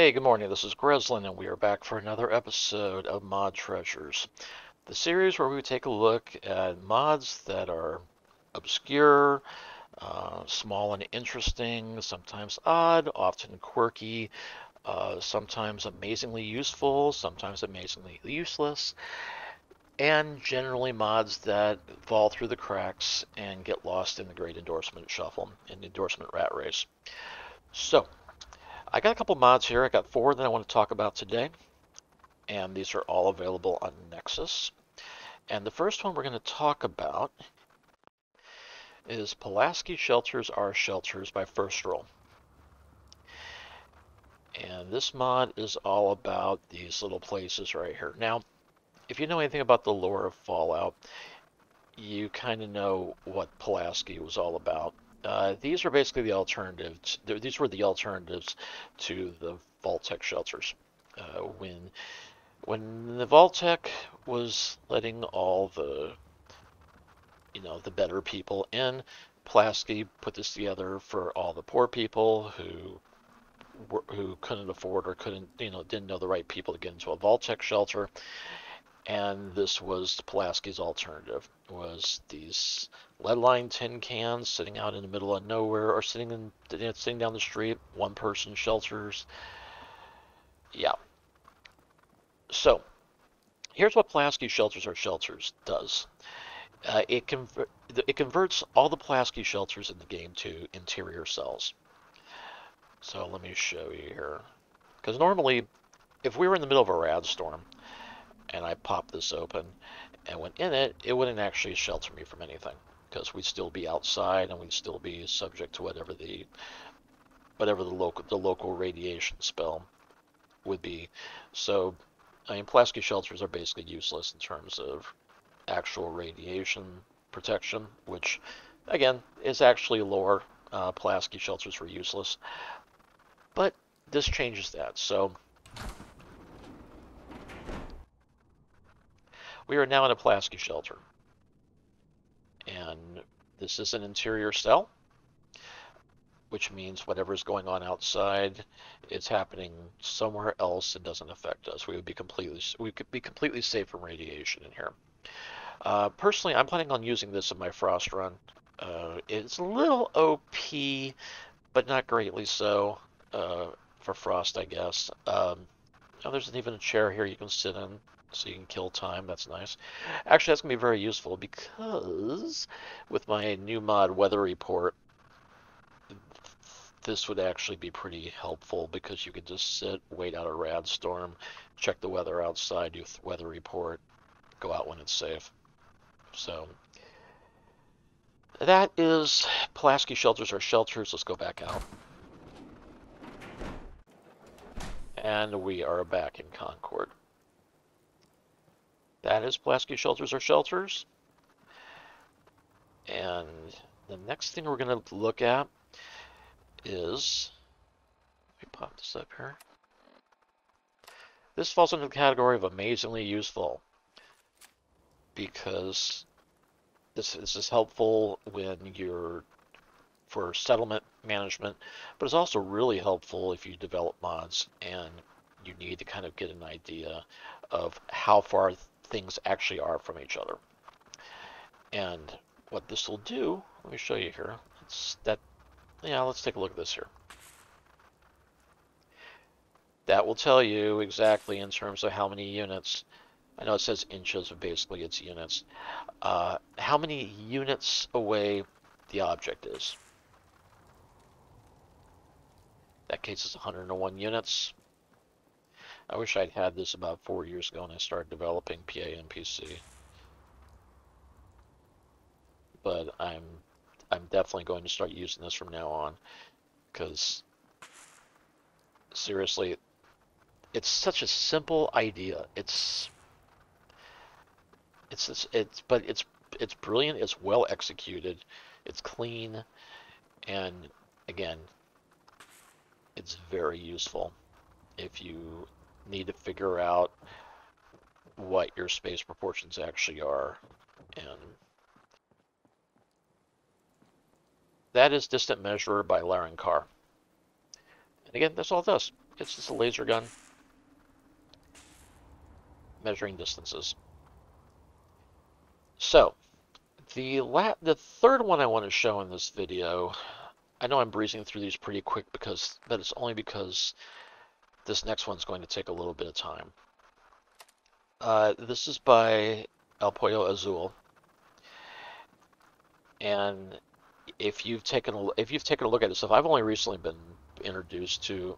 Hey, good morning. This is Greslin, and we are back for another episode of Mod Treasures, the series where we take a look at mods that are obscure, small and interesting, sometimes odd, often quirky, sometimes amazingly useful, sometimes amazingly useless, and generally mods that fall through the cracks and get lost in the great endorsement shuffle, in the endorsement rat race. So, I got a couple mods here. I got four that I want to talk about today, and these are all available on Nexus. And the first one we're going to talk about is Pulaski Shelters Are Shelters by First Roll. And this mod is all about these little places right here. Now, if you know anything about the lore of Fallout, you kind of know what Pulaski was all about. These are basically the alternatives. These were the alternatives to the Vault-Tec shelters. When the Vault-Tec was letting all the better people in, Pulaski put this together for all the poor people who couldn't afford or didn't know the right people to get into a Vault-Tec shelter. And this was Pulaski's alternative, was these lead-lined tin cans sitting out in the middle of nowhere or sitting down the street, one-person shelters. Yeah. So, here's what Pulaski Shelters Are Shelters does. It converts all the Pulaski shelters in the game to interior cells. So let me show you here. Because normally, if we were in the middle of a rad storm and I popped this open and went in it, it wouldn't actually shelter me from anything because we'd still be outside and we'd still be subject to whatever the local radiation spell would be. So, I mean, Pulaski shelters are basically useless in terms of actual radiation protection, which again is actually lore. Pulaski shelters were useless, but this changes that. So we are now in a Pulaski shelter, and this is an interior cell, which means whatever's going on outside is happening somewhere else and doesn't affect us. We could be completely safe from radiation in here. Personally, I'm planning on using this in my Frost run. It's a little OP, but not greatly so for Frost, I guess. Oh, there's even a chair here you can sit in, so you can kill time. That's nice. Actually, that's going to be very useful because with my new mod Weather Report, this would actually be pretty helpful because you could just sit, wait out a rad storm, check the weather outside, do weather report, go out when it's safe. So that is Pulaski Shelters Are Shelters. Let's go back out. And we are back in Concord. That is Pulaski Shelters Are Shelters. And the next thing we're going to look at is, let me pop this up here. This falls under the category of amazingly useful because this is helpful when you're for settlement management, but it's also really helpful if you develop mods and you need to kind of get an idea of how far things actually are from each other. And what this will do, let me show you here. Let's take a look at this here. That will tell you exactly in terms of how many units. I know it says inches, but basically it's units. How many units away the object is. In that case, it's 101 units. I wish I'd had this about 4 years ago when I started developing PA and PC. But I'm definitely going to start using this from now on because seriously, it's such a simple idea. But it's brilliant. It's well executed. It's clean, and again, it's very useful if you need to figure out what your space proportions actually are. And that is Distant Measurer by Laren Carr. And again, that's all it does. It's just a laser gun measuring distances. So, the third one I want to show in this video, I know I'm breezing through these pretty quick but it's only because this next one's going to take a little bit of time. This is by El Pollo Azul, and if you've taken a look at his stuff, I've only recently been introduced to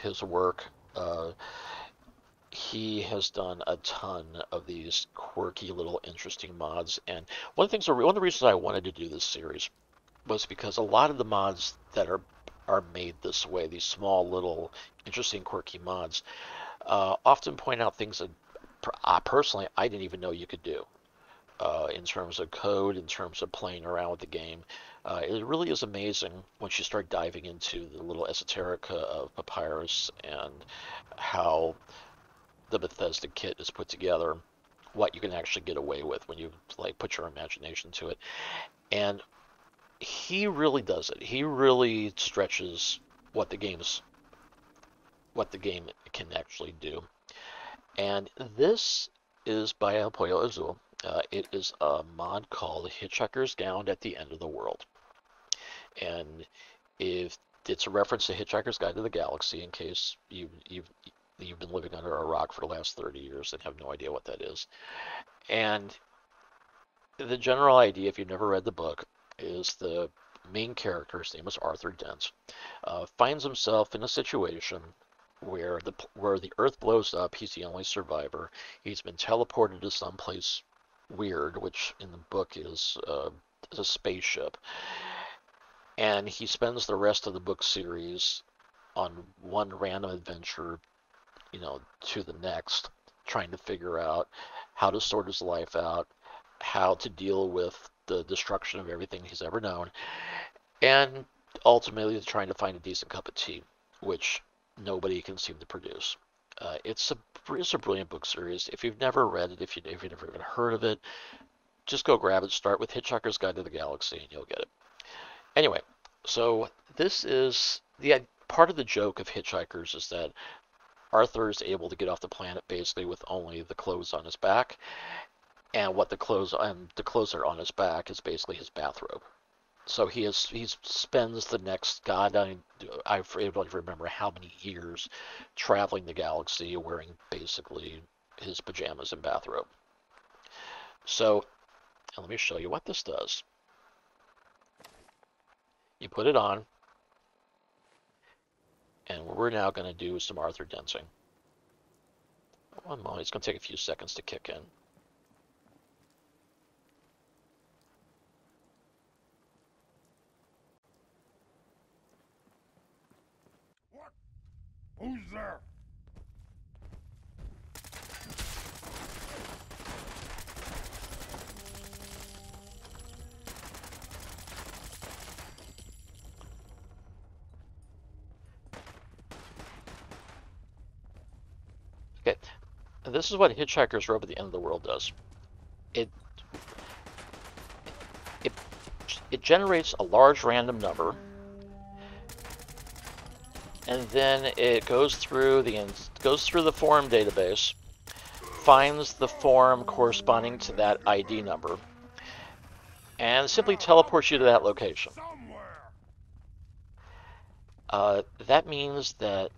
his work. He has done a ton of these quirky little interesting mods, and one of the reasons I wanted to do this series was because a lot of the mods that are made this way, these small little interesting quirky mods, often point out things that personally I didn't even know you could do. In terms of code, in terms of playing around with the game. It really is amazing once you start diving into the little esoterica of Papyrus and how the Bethesda kit is put together, what you can actually get away with when you like put your imagination to it. And he really does it. He really stretches what the game can actually do. And this is by El Pollo Azul. It is a mod called Hitchhikers Gown at the End of the World. And if it's a reference to Hitchhiker's Guide to the Galaxy, in case you've been living under a rock for the last 30 years and have no idea what that is. And the general idea, if you've never read the book, is the main character, his name is Arthur Dent, finds himself in a situation where the Earth blows up. He's the only survivor. He's been teleported to someplace weird, which in the book is a spaceship. And he spends the rest of the book series on one random adventure, to the next, trying to figure out how to sort his life out, how to deal with the destruction of everything he's ever known, and ultimately trying to find a decent cup of tea, which nobody can seem to produce. It's a brilliant book series. If you've never read it, if you've never even heard of it, just go grab it. Start with Hitchhiker's Guide to the Galaxy, and you'll get it. Anyway, so this is part of the joke of Hitchhikers is that Arthur is able to get off the planet basically with only the clothes on his back, and the clothes that are on his back is basically his bathrobe. So he spends the next I don't remember how many years traveling the galaxy wearing basically his pajamas and bathrobe. So let me show you what this does. You put it on, and we're now going to do some Arthur Denting. One moment, it's going to take a few seconds to kick in. What? Who's there? Okay, and this is what Hitchhiker's Rope at the End of the World does. It generates a large random number, and then it goes through the forum database, finds the forum corresponding to that ID number, and simply teleports you to that location. That means that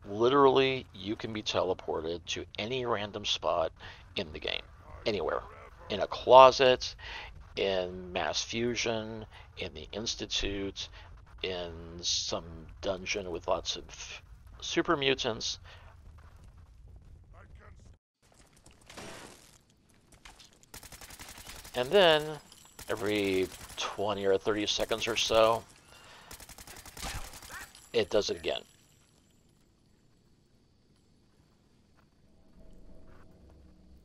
literally you can be teleported to any random spot in the game, anywhere. In a closet, in Mass Fusion, in the Institute, in some dungeon with lots of super mutants. And then every 20 or 30 seconds or so, it does it again.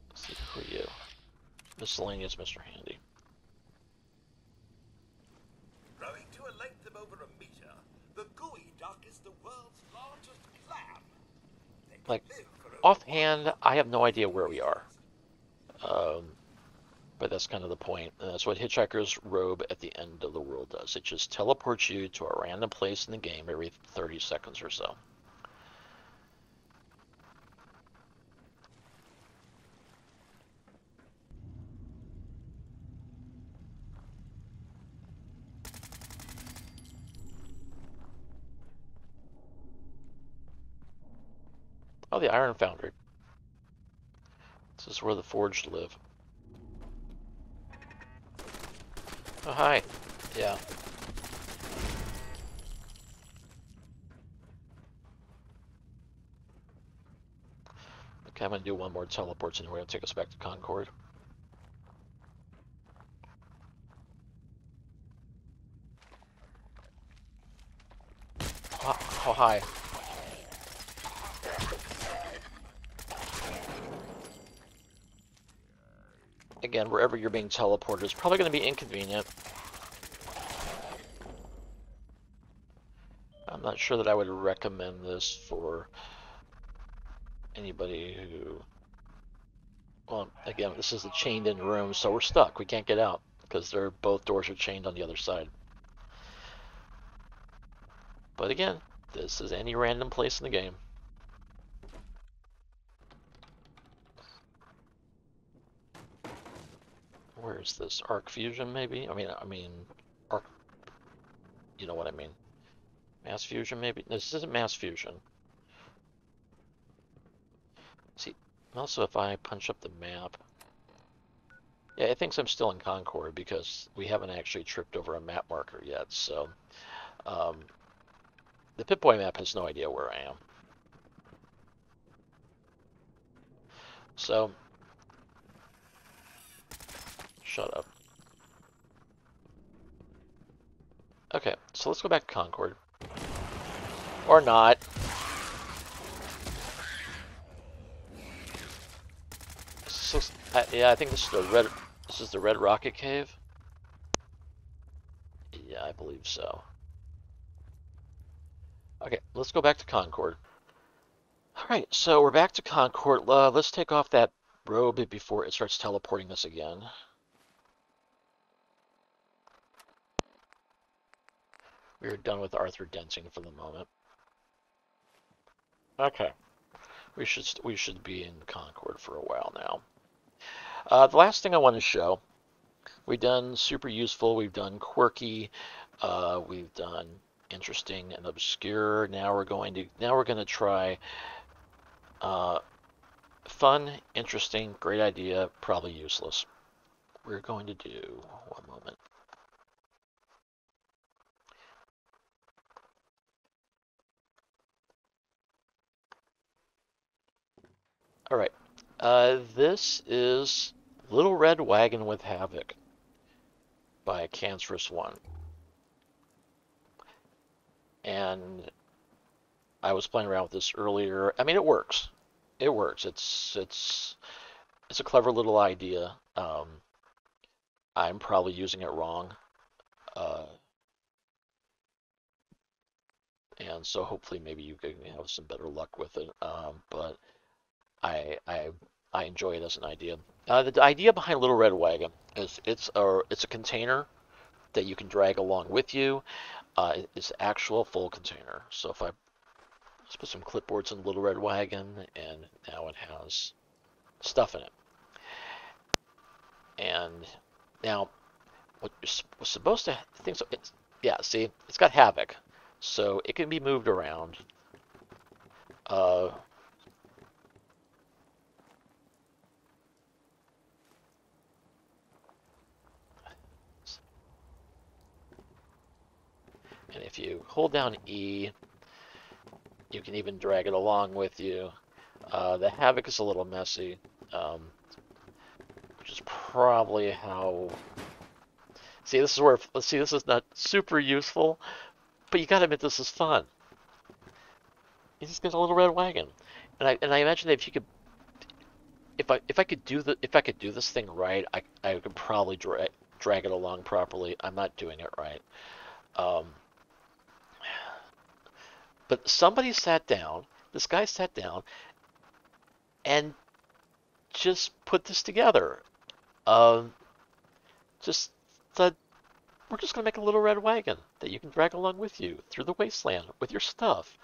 Let's see, who are you? Miscellaneous Mr. Handy. Growing to a length of over a meter, the gooey duck is the world's largest clam. Like, offhand, I have no idea where we are. But but that's kind of the point. And that's what Hitchhiker's Robe at the end of the world does. It just teleports you to a random place in the game every 30 seconds or so. Oh, the Iron Foundry. This is where the Forged live. Oh, hi. Yeah. Okay, I'm going to do one more teleports and we're going to take us back to Concord. Oh, hi. Again, wherever you're being teleported is probably going to be inconvenient. I'm not sure that I would recommend this for anybody who... Well, again, this is a chained-in room, so we're stuck. We can't get out because both doors are chained on the other side. But again, this is any random place in the game. Where is this? Arc Fusion, maybe? I mean, Arc... You know what I mean. Mass Fusion, maybe? No, this isn't Mass Fusion. See, also if I punch up the map... Yeah, it thinks I'm still in Concord because we haven't actually tripped over a map marker yet, so... the Pip-Boy map has no idea where I am. So... Shut up. Okay, so let's go back to Concord. Or not. So, yeah, I think this is the Red Rocket Cave. Yeah, I believe so. Okay, let's go back to Concord. Alright, so we're back to Concord. Let's take off that robe before it starts teleporting us again. We're done with Arthur Denting for the moment. Okay. We should be in Concord for a while now. The last thing I want to show, we've done super useful, we've done quirky, we've done interesting and obscure. Now we're going to try fun, interesting, great idea, probably useless. We're going to do one moment. All right. This is Little Red Wagon with Havoc by Cancerous One. And I was playing around with this earlier. I mean, it works. It works. It's a clever little idea. I'm probably using it wrong. And so hopefully maybe you can have some better luck with it. But I enjoy it as an idea. The idea behind Little Red Wagon is it's a container that you can drag along with you. It's actual full container. So if let's put some clipboards in Little Red Wagon, and now it has stuff in it. And now what you're supposed to think, so see, it's got Havoc, so it can be moved around. And if you hold down E, you can even drag it along with you. The Havoc is a little messy, which is probably how... See, this is not super useful, but you gotta admit this is fun. You just get a Little Red Wagon, and I imagine that if you could, if I could do this thing right, I could probably drag it along properly. I'm not doing it right. But somebody sat down, this guy sat down, and just put this together. just said, we're just going to make a little red wagon that you can drag along with you through the wasteland with your stuff.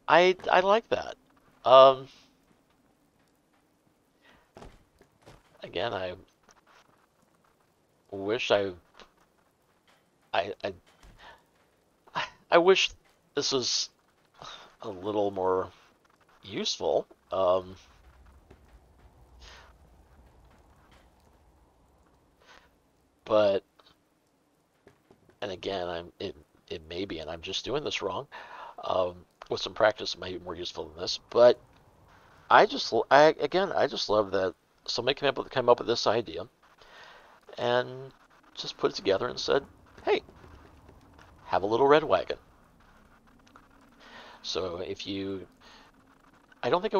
I like that. Um, Again, I wish I, I, I wish this was a little more useful. But and again, it may be, and I'm just doing this wrong. With some practice, it might be more useful than this. But I just love that somebody came up with this idea and just put it together and said, "Hey, have a little red wagon." So if you, I don't think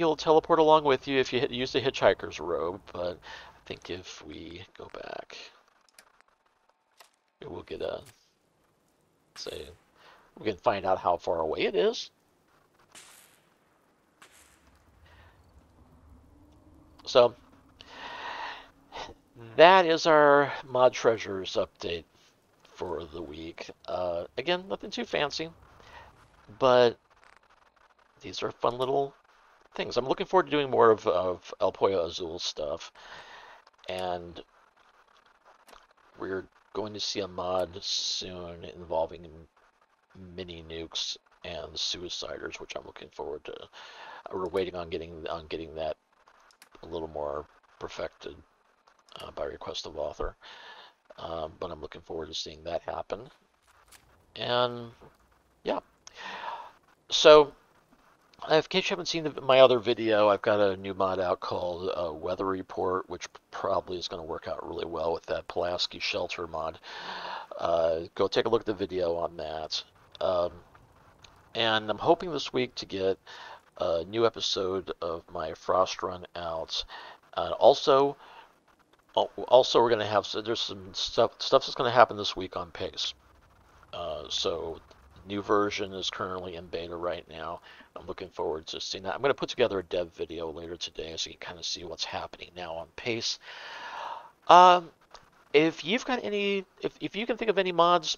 it'll teleport along with you if you use the hitchhiker's robe. But I think if we go back, we'll get a say we can find out how far away it is. So that is our mod treasures update for the week. Again, nothing too fancy, but these are fun little things. I'm looking forward to doing more of El Pollo Azul stuff, and we're going to see a mod soon involving mini nukes and suiciders, which I'm looking forward to. We're waiting on getting that a little more perfected by request of author, but I'm looking forward to seeing that happen. And yeah, so in case you haven't seen my other video, I've got a new mod out called Weather Report, which probably is going to work out really well with that Pulaski Shelter mod. Go take a look at the video on that. And I'm hoping this week to get a new episode of my Frost Run out. Also, we're going to have, so there's some stuff that's going to happen this week on Pace. So new version is currently in beta right now. I'm looking forward to seeing that. I'm going to put together a dev video later today so you can kind of see what's happening now on Pace. If you've got any, if you can think of any mods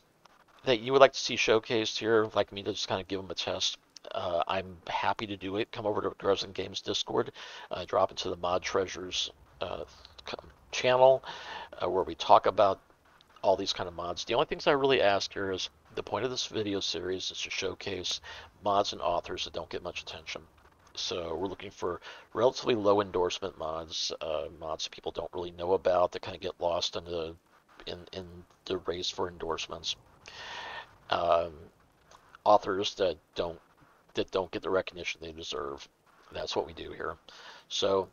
that you would like to see showcased here, like me to just kind of give them a test, I'm happy to do it. Come over to Resin Games Discord, drop into the Mod Treasures channel where we talk about all these kind of mods. The only things I really ask here is the point of this video series is to showcase mods and authors that don't get much attention. So we're looking for relatively low endorsement mods, mods that people don't really know about, that kind of get lost in the race for endorsements. Authors that don't get the recognition they deserve. That's what we do here. So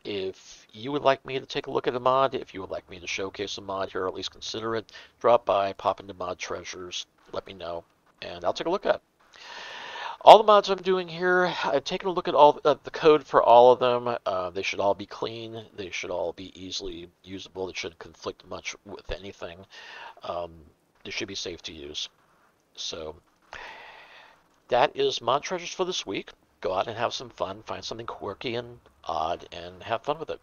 if you would like me to take a look at a mod, if you would like me to showcase a mod here, or at least consider it, drop by, pop into Mod Treasures, let me know, and I'll take a look at it. All the mods I'm doing here, I've taken a look at all the code for all of them. They should all be clean. They should all be easily usable. They shouldn't conflict much with anything. They should be safe to use. So that is Mod Treasures for this week. Go out and have some fun. Find something quirky and odd and have fun with it.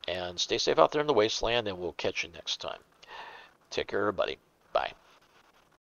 And stay safe out there in the wasteland, and we'll catch you next time. Take care, everybody. Bye.